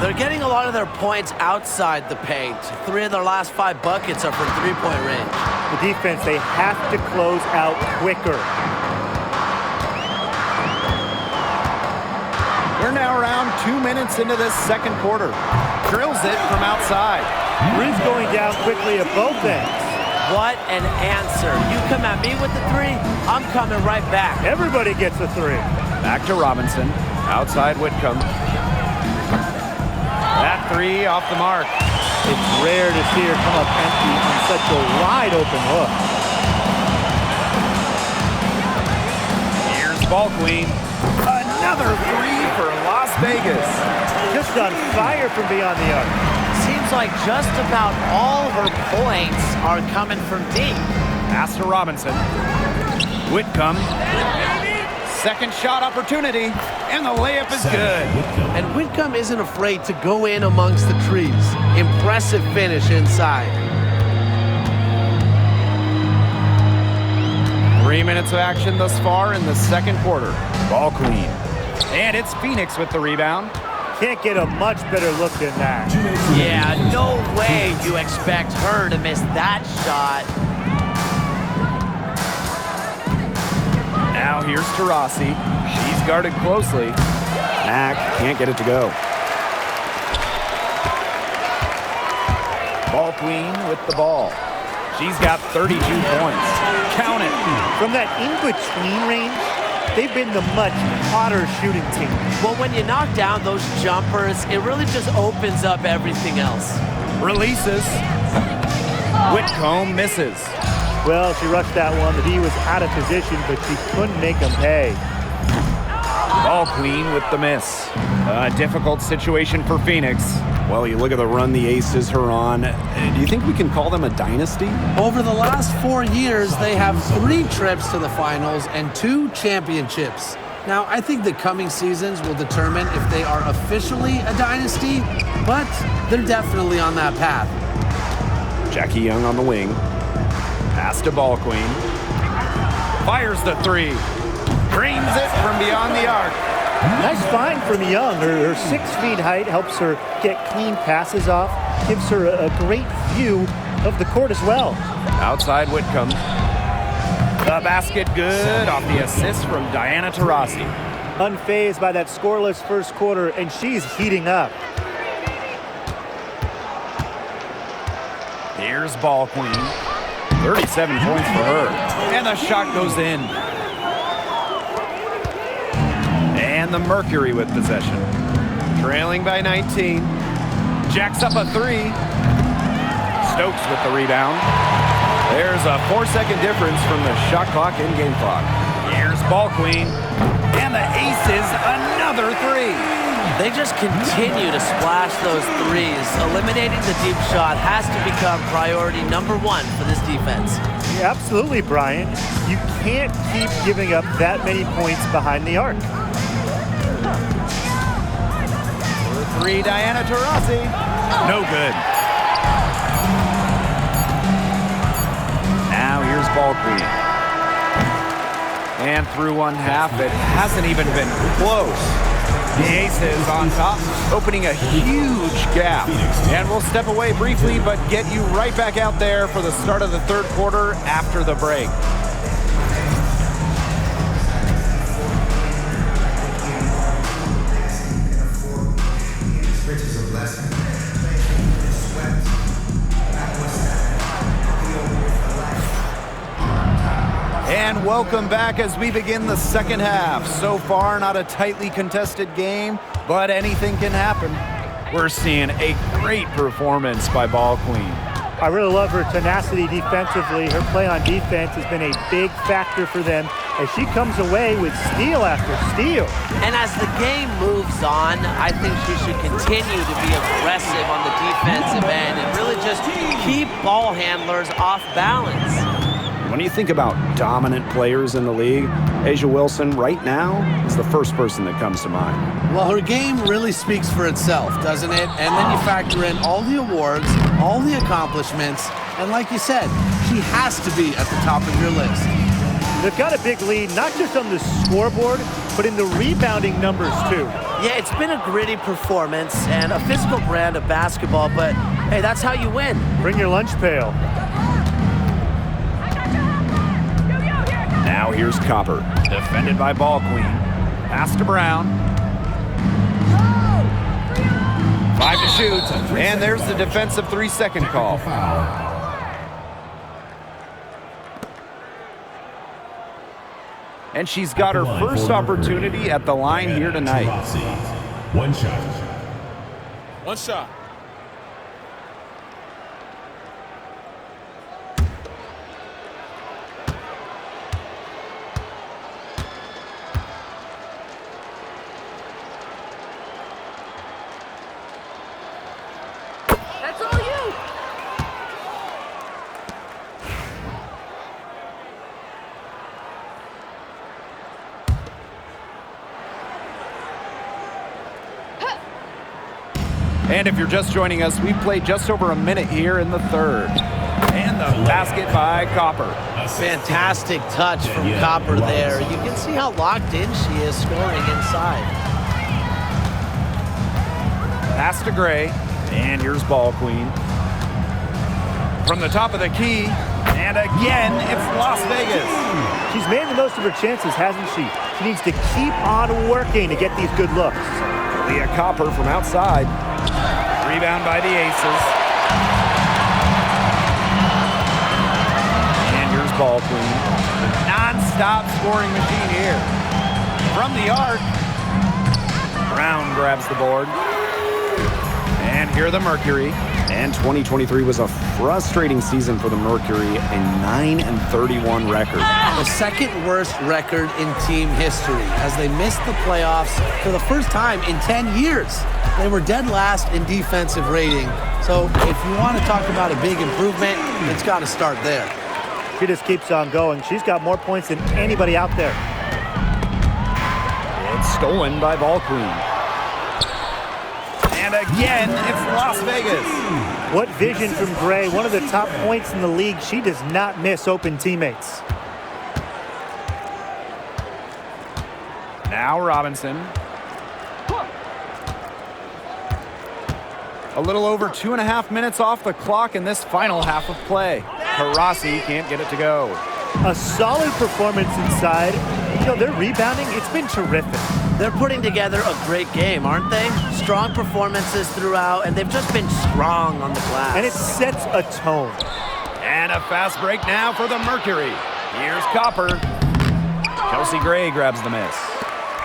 They're getting a lot of their points outside the paint. 3 of their last 5 buckets are from three-point range. The defense, they have to close out quicker. We're now around 2 minutes into this second quarter. Drills it from outside. Three's going down quickly at both ends. What an answer. You come at me with the 3, I'm coming right back. Everybody gets a 3. Back to Robinson. Outside Whitcomb. That 3 off the mark. It's rare to see her come up empty on such a wide open look. Here's Ball Queen. Another 3 for Las Vegas. Just on fire from beyond the arc. Seems like just about all her points are coming from deep. Pass to Robinson. Whitcomb. Second shot opportunity, and the layup is good. And Whitcomb isn't afraid to go in amongst the trees. Impressive finish inside. 3 minutes of action thus far in the second quarter. Ball Queen. And it's Phoenix with the rebound. Can't get a much better look than that. Yeah, no way you expect her to miss that shot. Now here's Taurasi. She's guarded closely. Mack can't get it to go. Ball Queen with the ball. She's got 32 points. Count it. From that in-between range, they've been the much hotter shooting team. Well, when you knock down those jumpers, it really just opens up everything else. Releases. Whitcomb misses. Well, she rushed that one. The D was out of position, but she couldn't make them pay. Ball Queen with the miss. A difficult situation for Phoenix. Well, you look at the run the Aces are on. Do you think we can call them a dynasty? Over the last 4 years, they have 3 trips to the finals and 2 championships. Now, I think the coming seasons will determine if they are officially a dynasty, but they're definitely on that path. Jackie Young on the wing. Pass to Ball Queen. Fires the 3. Drains it from beyond the arc. Nice find from Young. Her 6 feet height helps her get clean passes off, gives her a great view of the court as well. Outside Whitcomb. The basket good off the assist from Diana Taurasi. Unfazed by that scoreless first quarter, and she's heating up. Here's Ball Queen. 37 points for her. And the shot goes in. And the Mercury with possession. Trailing by 19. Jacks up a 3. Stokes with the rebound. There's a 4-second difference from the shot clock and game clock. Here's Ball Queen. And the Aces, another 3. They just continue to splash those 3s. Eliminating the deep shot has to become priority number 1 for this defense. Yeah, absolutely, Brian. You can't keep giving up that many points behind the arc. For 3, Diana Taurasi. No good. Now here's Ball Queen. And through one half, it hasn't even been close. The Aces on top, opening a huge gap. And we'll step away briefly, but get you right back out there for the start of the third quarter after the break. And welcome back as we begin the second half. So far, not a tightly contested game, but anything can happen. We're seeing a great performance by Ball Queen. I really love her tenacity defensively. Her play on defense has been a big factor for them as she comes away with steal after steal. And as the game moves on, I think she should continue to be aggressive on the defensive end and really just keep ball handlers off balance. When you think about dominant players in the league, A'ja Wilson right now is the first person that comes to mind. Well, her game really speaks for itself, doesn't it? And then you factor in all the awards, all the accomplishments, and like you said, she has to be at the top of your list. They've got a big lead, not just on the scoreboard, but in the rebounding numbers, too. Yeah, it's been a gritty performance and a physical brand of basketball, but hey, that's how you win. Bring your lunch pail. Now here's Copper, defended by Ball Queen. Pass to Brown. 5 to shoot, and there's the defensive 3-second call. And she's got her first opportunity at the line here tonight. One shot. One shot. That's all you. And if you're just joining us, we've played just over a minute here in the third. And the basket by Copper. Fantastic touch from Copper there. You can see how locked in she is scoring inside. Pass to Gray. And here's Ball Queen. From the top of the key. And again, it's Las Vegas. She's made the most of her chances, hasn't she? She needs to keep on working to get these good looks. Leah Copper from outside. Rebound by the Aces. And here's Ball Queen. Non-stop scoring machine here. From the arc. Brown grabs the board. And here the Mercury. And 2023 was a frustrating season for the Mercury, a 9-31 record. The second worst record in team history as they missed the playoffs for the first time in 10 years. They were dead last in defensive rating. So if you want to talk about a big improvement, it's got to start there. She just keeps on going. She's got more points than anybody out there. It's stolen by Ball Queen. And again, it's Las Vegas. What vision from Gray, one of the top points in the league. She does not miss open teammates. Now Robinson. A little over 2.5 minutes off the clock in this final half of play. Taurasi can't get it to go. A solid performance inside. You know, their rebounding, it's been terrific. They're putting together a great game, aren't they? Strong performances throughout, and they've just been strong on the glass. And it sets a tone. And a fast break now for the Mercury. Here's Copper. Chelsea Gray grabs the miss.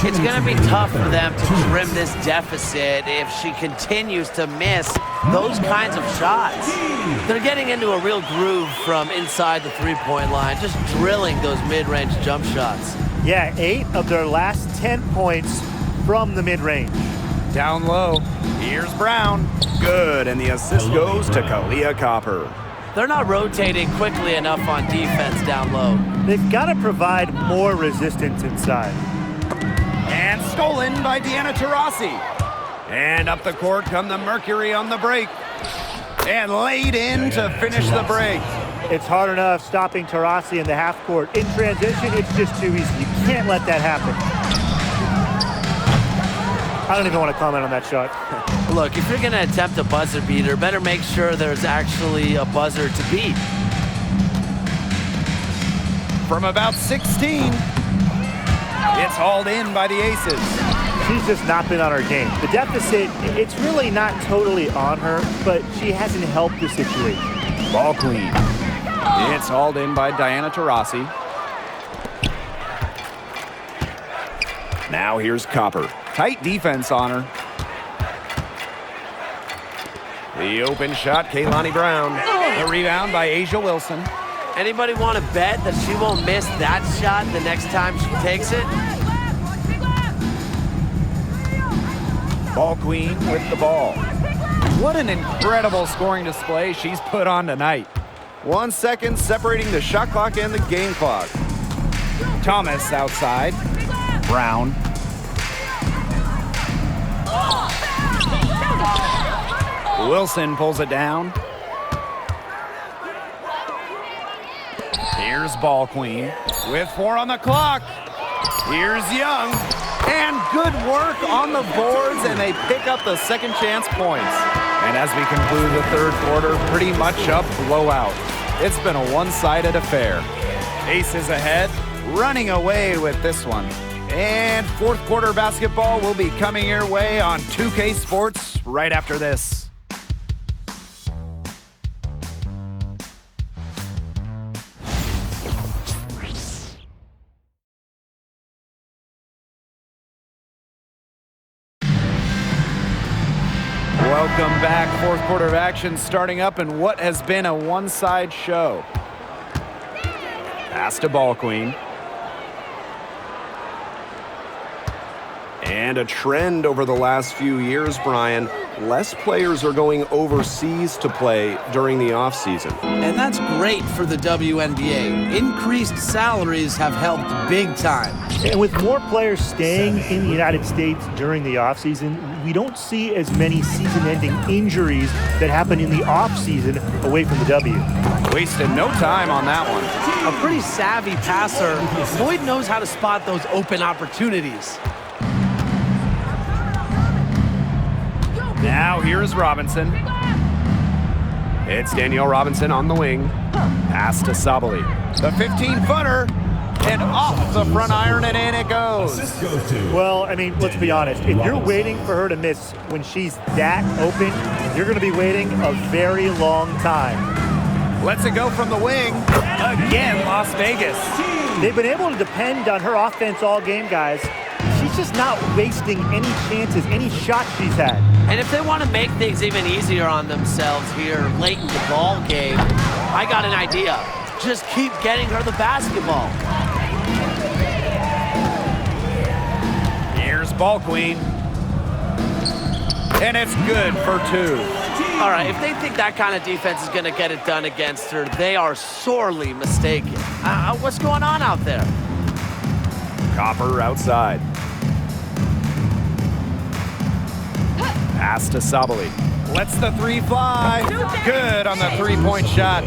It's going to be tough for them to trim this deficit if she continues to miss those kinds of shots. They're getting into a real groove from inside the three-point line, just drilling those mid-range jump shots. Yeah, 8 of their last 10 points from the mid-range. Down low. Here's Brown. Good, and the assist goes to Kahleah Copper. They're not rotating quickly enough on defense down low. They've got to provide more resistance inside. And stolen by Deanna Taurasi. And up the court come the Mercury on the break. And laid in to finish the break. It's hard enough stopping Taurasi in the half court. In transition, it's just too easy. You can't let that happen. I don't even want to comment on that shot. Look, if you're going to attempt a buzzer beater, better make sure there's actually a buzzer to beat. From about 16, it's hauled in by the Aces. She's just not been on her game. The deficit, it's really not totally on her, but she hasn't helped the situation. Ball Queen. It's hauled in by Diana Taurasi. Now here's Copper. Tight defense on her. The open shot, Kaylani Brown. The rebound by Asia Wilson. Anybody want to bet that she won't miss that shot the next time she takes it? Ball Queen with the ball. What an incredible scoring display she's put on tonight. 1 second separating the shot clock and the game clock. Thomas outside. Brown. Wilson pulls it down. Here's Ball Queen with 4 on the clock. Here's Young. And good work on the boards, and they pick up the second chance points. And as we conclude the third quarter, pretty much a blowout. It's been a one-sided affair. Aces ahead, running away with this one. And fourth quarter basketball will be coming your way on 2K Sports right after this. Welcome back. Fourth quarter of action starting up in what has been a one-side show. Pass to Ball Queen. And a trend over the last few years, Brian, less players are going overseas to play during the offseason. And that's great for the WNBA. Increased salaries have helped big time. And with more players staying in the United States during the offseason, we don't see as many season-ending injuries that happen in the offseason away from the W. Wasted no time on that one. A pretty savvy passer, Boyd knows how to spot those open opportunities. Now here's Robinson. It's Danielle Robinson on the wing. Pass to Sabally. The 15-footer. And off the front iron, and in it goes. Well, I mean, let's be honest. If you're waiting for her to miss when she's that open, you're going to be waiting a very long time. Lets it go from the wing. Again, Las Vegas. They've been able to depend on her offense all game, guys. She's just not wasting any chances, any shots she's had. And if they want to make things even easier on themselves here late in the ball game, I got an idea. Just keep getting her the basketball. Here's Ball Queen. And it's good for 2. All right, if they think that kind of defense is going to get it done against her, they are sorely mistaken. What's going on out there? Copper outside. Pass to Sabally. Lets the 3 fly. Good on the 3-point shot.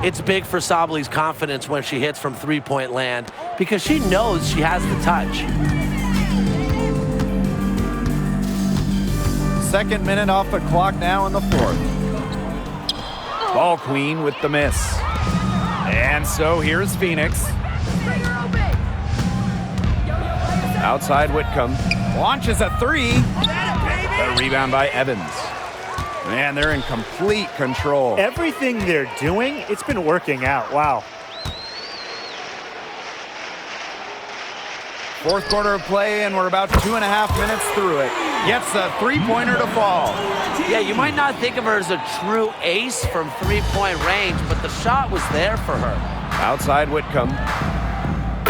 It's big for Sabaly's confidence when she hits from three-point land because she knows she has the touch. Second minute off the clock now in the fourth. Ball Queen with the miss. And so here's Phoenix. Outside Whitcomb. Launches a 3. The rebound by Evans. Man, they're in complete control. Everything they're doing, it's been working out. Wow. Fourth quarter of play, and we're about 2.5 minutes through it. Gets a 3-pointer to fall. Yeah, you might not think of her as a true ace from three-point range, but the shot was there for her. Outside Whitcomb.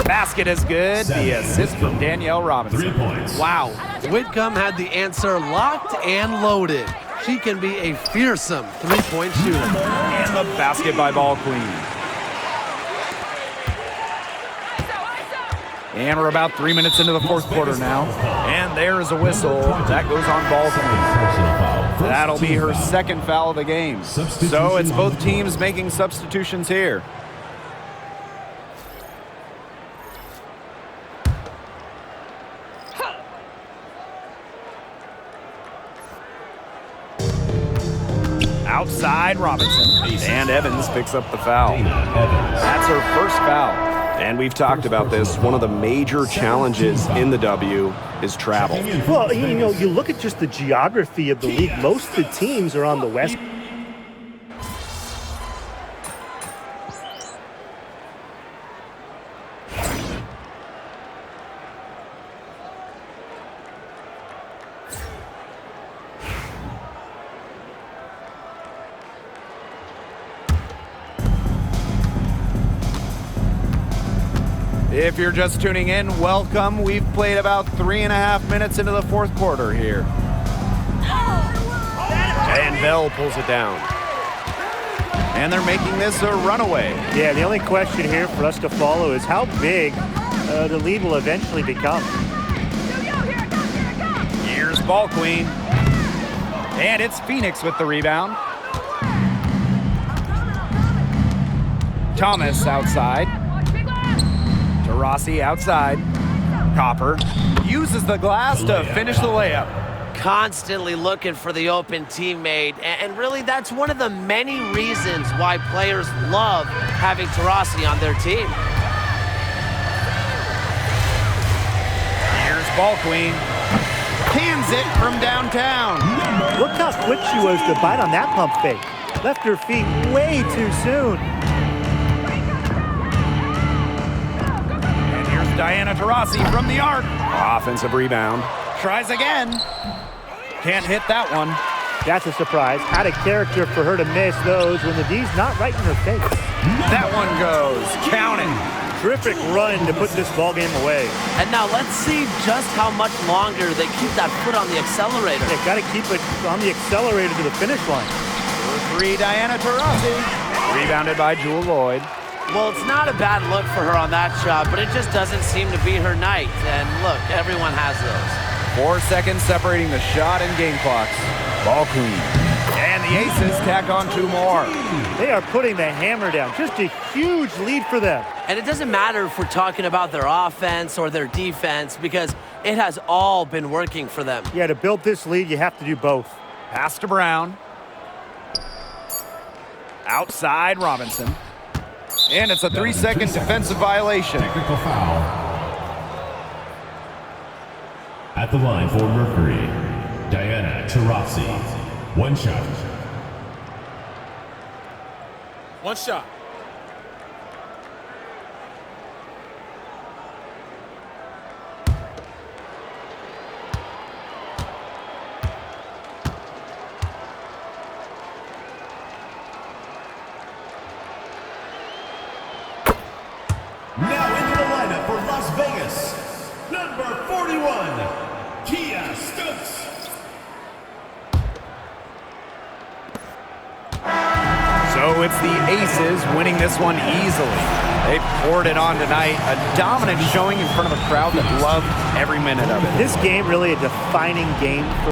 Basket is good. The assist from Danielle Robinson. 3 points. Wow, Whitcomb had the answer locked and loaded. She can be a fearsome three-point shooter. And the basket by Ball Queen. And we're about 3 minutes into the fourth quarter now. And there is a whistle. That goes on Ball Queen. That'll be her second foul of the game. So it's both teams making substitutions here. Outside Robinson. And Evans picks up the foul. That's her first foul. And we've talked about this. One of the major challenges in the W is travel. Well, you know, you look at just the geography of the league. Most of the teams are on the west. If you're just tuning in, welcome. We've played about 3.5 minutes into the fourth quarter here. And Bell pulls it down. And they're making this a runaway. Yeah, the only question here for us to follow is how big the lead will eventually become. Here's Ball Queen. And it's Phoenix with the rebound. Thomas outside. Taurasi outside. Copper uses the glass to finish the layup. Constantly looking for the open teammate, and really that's one of the many reasons why players love having Taurasi on their team. Here's Ball Queen. Cans it from downtown. Look how quick she was to bite on that pump fake. Left her feet way too soon. And here's Diana Taurasi from the arc. Offensive rebound. Tries again. Can't hit that one. That's a surprise. Out of character for her to miss those when the D's not right in her face. That one goes. Count it. Terrific run to put this ball game away. And now let's see just how much longer they keep that foot on the accelerator. They got to keep it on the accelerator to the finish line. For three, Diana Taurasi. Rebounded by Jewel Lloyd. Well, it's not a bad look for her on that shot, but it just doesn't seem to be her night. And look, everyone has those. 4 seconds separating the shot and game clocks. Ball Queen. And the Aces tack on 2 more. They are putting the hammer down. Just a huge lead for them. And it doesn't matter if we're talking about their offense or their defense, because it has all been working for them. Yeah, to build this lead, you have to do both. Pass to Brown. Outside Robinson. And it's a 3-second defensive violation. Technical foul. At the line for Mercury, Diana Taurasi. 1 shot. 1 shot. Now into the lineup for Las Vegas, number 41, Kiah Stokes. So it's the Aces winning this one easily. They poured it on tonight. A dominant showing in front of a crowd that loved every minute of it. This game really a defining game for